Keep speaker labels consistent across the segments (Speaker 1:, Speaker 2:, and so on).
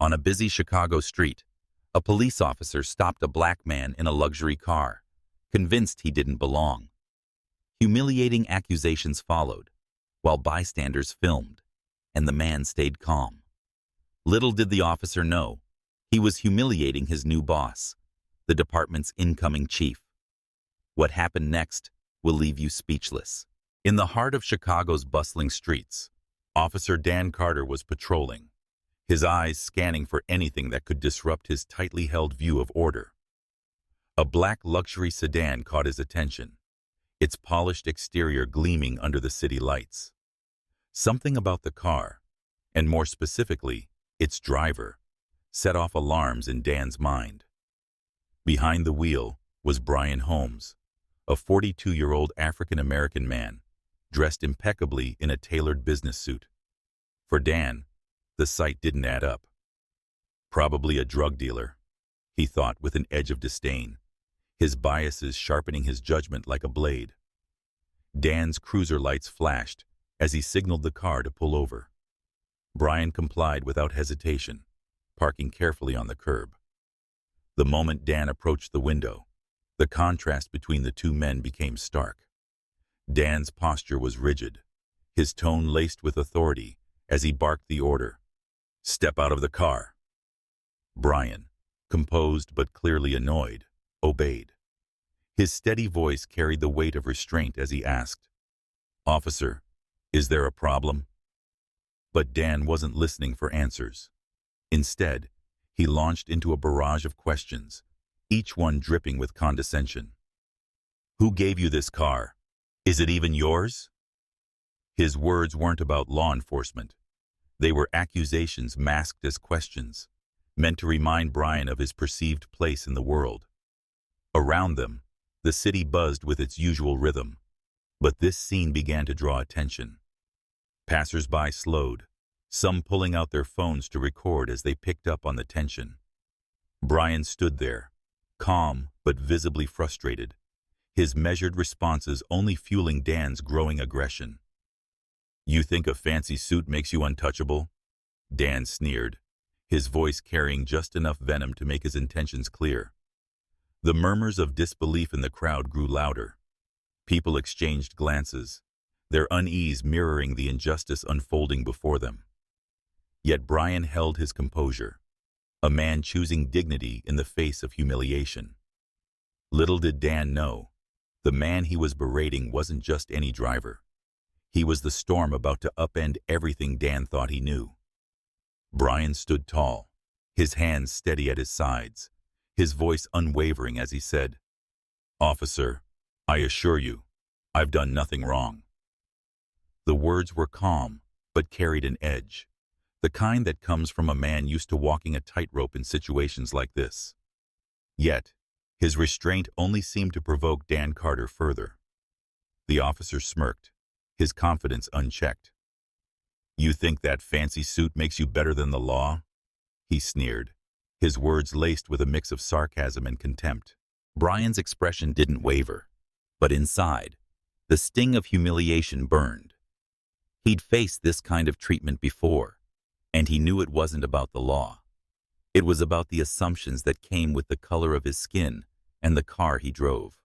Speaker 1: On a busy Chicago street, a police officer stopped a black man in a luxury car, convinced he didn't belong. Humiliating accusations followed, while bystanders filmed, and the man stayed calm. Little did the officer know, he was humiliating his new boss, the department's incoming chief. What happened next will leave you speechless. In the heart of Chicago's bustling streets, Officer Dan Carter was patrolling, his eyes scanning for anything that could disrupt his tightly held view of order. A black luxury sedan caught his attention, its polished exterior gleaming under the city lights. Something about the car, and more specifically, its driver, set off alarms in Dan's mind. Behind the wheel was Brian Holmes, a 42-year-old African-American man, dressed impeccably in a tailored business suit. For Dan, the sight didn't add up. Probably a drug dealer, he thought with an edge of disdain, his biases sharpening his judgment like a blade. Dan's cruiser lights flashed as he signaled the car to pull over. Brian complied without hesitation, parking carefully on the curb. The moment Dan approached the window, the contrast between the two men became stark. Dan's posture was rigid, his tone laced with authority as he barked the order, "Step out of the car." Brian, composed but clearly annoyed, obeyed. His steady voice carried the weight of restraint as he asked, "Officer, is there a problem?" But Dan wasn't listening for answers. Instead, he launched into a barrage of questions, each one dripping with condescension. "Who gave you this car? Is it even yours?" His words weren't about law enforcement. They were accusations masked as questions, meant to remind Brian of his perceived place in the world. Around them, the city buzzed with its usual rhythm, but this scene began to draw attention. Passers-by slowed, some pulling out their phones to record as they picked up on the tension. Brian stood there, calm but visibly frustrated, his measured responses only fueling Dan's growing aggression. "You think a fancy suit makes you untouchable?" Dan sneered, his voice carrying just enough venom to make his intentions clear. The murmurs of disbelief in the crowd grew louder. People exchanged glances, their unease mirroring the injustice unfolding before them. Yet Brian held his composure, a man choosing dignity in the face of humiliation. Little did Dan know, the man he was berating wasn't just any driver. He was the storm about to upend everything Dan thought he knew. Brian stood tall, his hands steady at his sides, his voice unwavering as he said, "Officer, I assure you, I've done nothing wrong." The words were calm, but carried an edge, the kind that comes from a man used to walking a tightrope in situations like this. Yet, his restraint only seemed to provoke Dan Carter further. The officer smirked, his confidence unchecked. "You think that fancy suit makes you better than the law?" he sneered, his words laced with a mix of sarcasm and contempt. Brian's expression didn't waver, but inside, the sting of humiliation burned. He'd faced this kind of treatment before, and he knew it wasn't about the law. It was about the assumptions that came with the color of his skin and the car he drove.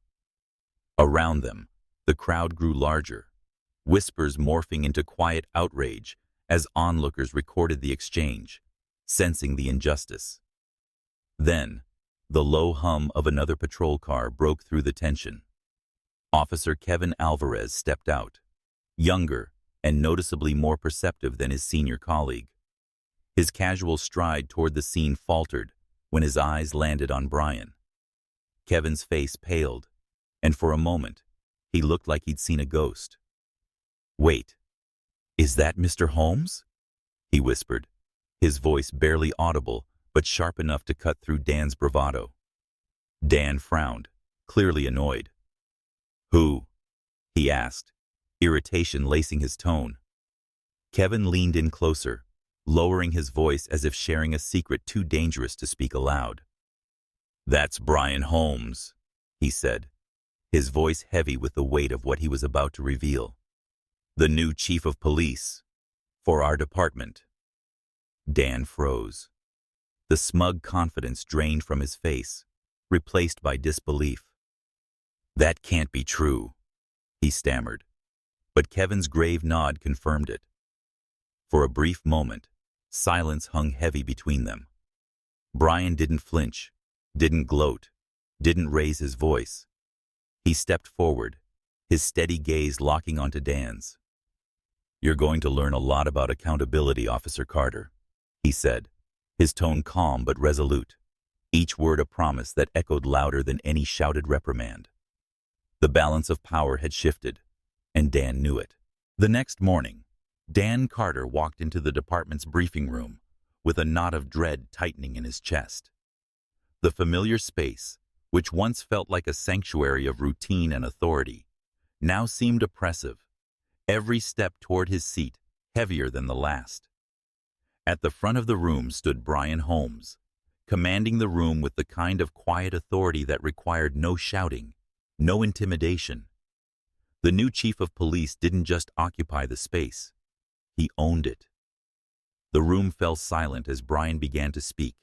Speaker 1: Around them, the crowd grew larger, whispers morphing into quiet outrage as onlookers recorded the exchange, sensing the injustice. Then, the low hum of another patrol car broke through the tension. Officer Kevin Alvarez stepped out, younger and noticeably more perceptive than his senior colleague. His casual stride toward the scene faltered when his eyes landed on Brian. Kevin's face paled, and for a moment, he looked like he'd seen a ghost. "Wait, is that Mr. Holmes?" he whispered, his voice barely audible but sharp enough to cut through Dan's bravado. Dan frowned, clearly annoyed. "Who?" he asked, irritation lacing his tone. Kevin leaned in closer, lowering his voice as if sharing a secret too dangerous to speak aloud. "That's Brian Holmes," he said, his voice heavy with the weight of what he was about to reveal. "The new chief of police for our department." Dan froze. The smug confidence drained from his face, replaced by disbelief. "That can't be true," he stammered, but Kevin's grave nod confirmed it. For a brief moment, silence hung heavy between them. Brian didn't flinch, didn't gloat, didn't raise his voice. He stepped forward, his steady gaze locking onto Dan's. "You're going to learn a lot about accountability, Officer Carter," he said, his tone calm but resolute, each word a promise that echoed louder than any shouted reprimand. The balance of power had shifted, and Dan knew it. The next morning, Dan Carter walked into the department's briefing room with a knot of dread tightening in his chest. The familiar space, which once felt like a sanctuary of routine and authority, now seemed oppressive, every step toward his seat heavier than the last. At the front of the room stood Brian Holmes, commanding the room with the kind of quiet authority that required no shouting, no intimidation. The new chief of police didn't just occupy the space, he owned it. The room fell silent as Brian began to speak,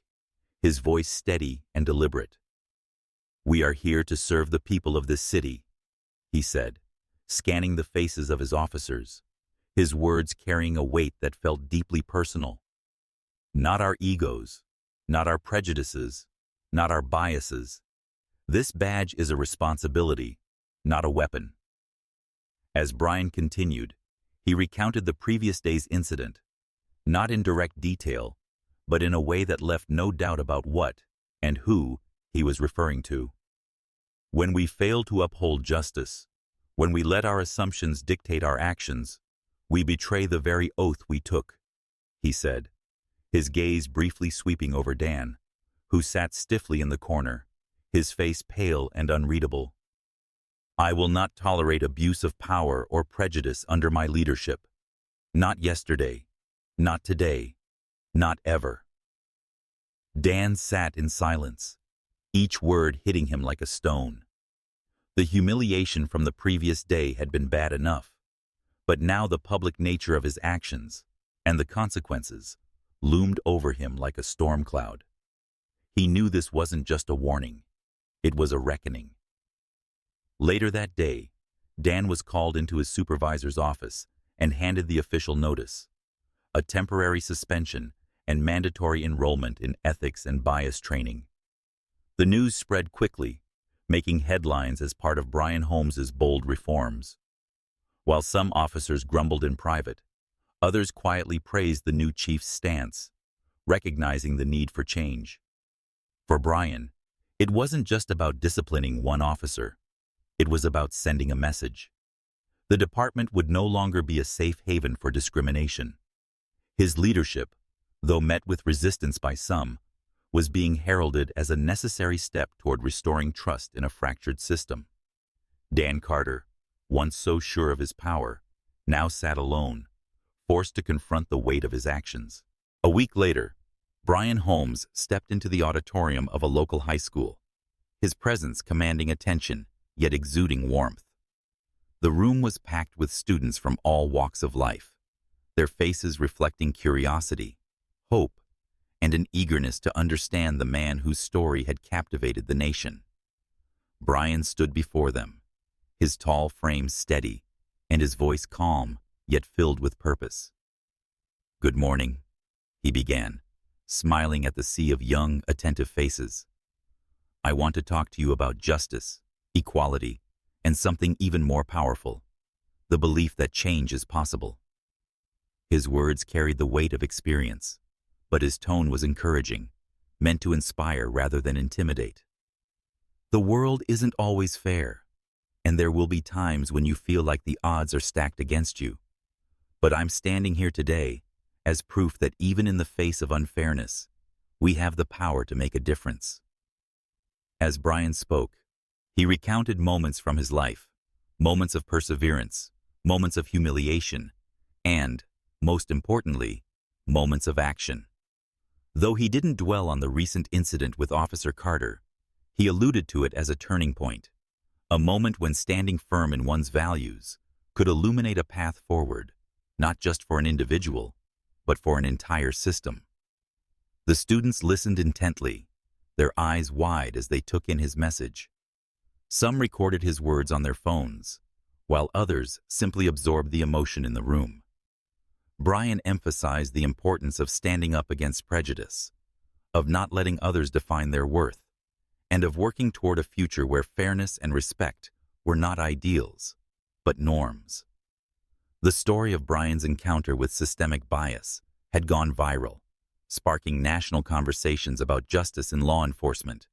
Speaker 1: his voice steady and deliberate. "We are here to serve the people of this city," he said, scanning the faces of his officers, his words carrying a weight that felt deeply personal. "Not our egos, not our prejudices, not our biases. This badge is a responsibility, not a weapon." As Brian continued, he recounted the previous day's incident, not in direct detail, but in a way that left no doubt about what and who he was referring to. "When we fail to uphold justice, when we let our assumptions dictate our actions, we betray the very oath we took," he said, his gaze briefly sweeping over Dan, who sat stiffly in the corner, his face pale and unreadable. "I will not tolerate abuse of power or prejudice under my leadership. Not yesterday, not today, not ever." Dan sat in silence, each word hitting him like a stone. The humiliation from the previous day had been bad enough, but now the public nature of his actions, and the consequences, loomed over him like a storm cloud. He knew this wasn't just a warning, it was a reckoning. Later that day, Dan was called into his supervisor's office and handed the official notice: a temporary suspension and mandatory enrollment in ethics and bias training. The news spread quickly, making headlines as part of Brian Holmes's bold reforms. While some officers grumbled in private, others quietly praised the new chief's stance, recognizing the need for change. For Brian, it wasn't just about disciplining one officer. It was about sending a message. The department would no longer be a safe haven for discrimination. His leadership, though met with resistance by some, was being heralded as a necessary step toward restoring trust in a fractured system. Dan Carter, once so sure of his power, now sat alone, forced to confront the weight of his actions. A week later, Brian Holmes stepped into the auditorium of a local high school, his presence commanding attention, yet exuding warmth. The room was packed with students from all walks of life, their faces reflecting curiosity, hope, and an eagerness to understand the man whose story had captivated the nation. Brian stood before them, his tall frame steady, and his voice calm, yet filled with purpose. "Good morning," he began, smiling at the sea of young, attentive faces. "I want to talk to you about justice, equality, and something even more powerful, the belief that change is possible." His words carried the weight of experience, but his tone was encouraging, meant to inspire rather than intimidate. "The world isn't always fair, and there will be times when you feel like the odds are stacked against you. But I'm standing here today as proof that even in the face of unfairness, we have the power to make a difference." As Brian spoke, he recounted moments from his life, moments of perseverance, moments of humiliation, and, most importantly, moments of action. Though he didn't dwell on the recent incident with Officer Carter, he alluded to it as a turning point, a moment when standing firm in one's values could illuminate a path forward, not just for an individual, but for an entire system. The students listened intently, their eyes wide as they took in his message. Some recorded his words on their phones, while others simply absorbed the emotion in the room. Brian emphasized the importance of standing up against prejudice, of not letting others define their worth, and of working toward a future where fairness and respect were not ideals, but norms. The story of Brian's encounter with systemic bias had gone viral, sparking national conversations about justice in law enforcement.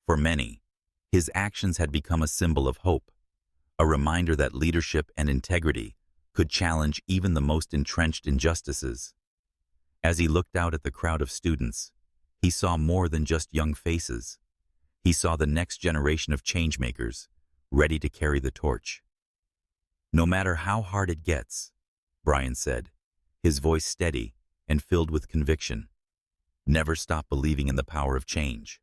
Speaker 1: For many, his actions had become a symbol of hope, a reminder that leadership and integrity could challenge even the most entrenched injustices. As he looked out at the crowd of students, he saw more than just young faces. He saw the next generation of changemakers, ready to carry the torch. "No matter how hard it gets," Brian said, his voice steady and filled with conviction, "never stop believing in the power of change."